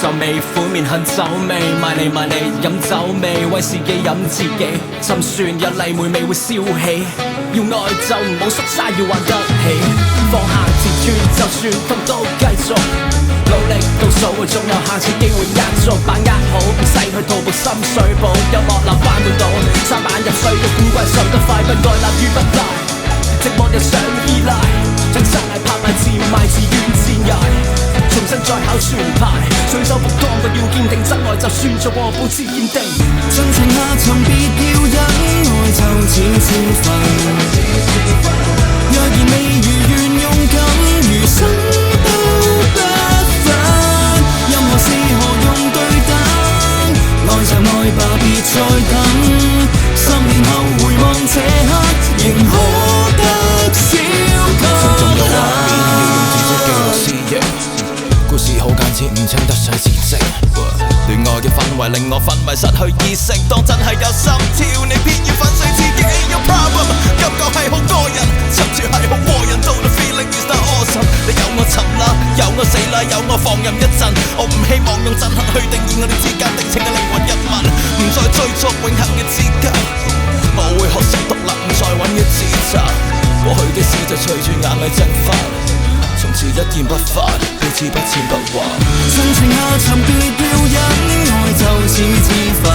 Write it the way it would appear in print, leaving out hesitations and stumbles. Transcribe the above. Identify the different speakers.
Speaker 1: 受味，苦面很酒味，埋嚟飲酒味，威士忌飲自己，心酸有泥煤味會燒起，要愛就唔好縮沙，要玩得起，放下自尊，就算痛都繼續，努力倒數，總有下次機會繼續，把握好，唔使去徒步深水埗，有幕立關滿島，三板入水嘅古怪上得快，不該立於不賴，寂寞又想依賴，將生涯拍賣自賣自怨自艾。重新再考全牌，水手服當個要堅定，真愛就算做過保持堅定。
Speaker 2: 盡情下沉別要忍，愛就似自焚。若然未如願勇敢，餘生都不分。任何事何用對等？愛就愛吧，別再等。10年後回望這刻，仍可得小確幸。
Speaker 3: 心中有畫面，要用紙張記錄思憶。故事好簡潔，唔稱得上事蹟。戀愛嘅氛圍令我昏迷失去意識，當真係有心跳，你偏要粉碎自己。有 problem， 感覺係好過癮，沉住係好過癮，到 the feeling is not awesome。你有我沉啦，有我死啦，有我放任一陣。我唔希望用憎恨去定義我哋之間定情嘅靈魂一吻，唔再追逐永恆嘅資格。我會學識獨立，唔再揾嘅指責。過去嘅事就隨住眼淚蒸發。從此一言不發，彼此不欠不還。
Speaker 2: 盡情下沉別要忍，愛就似自焚。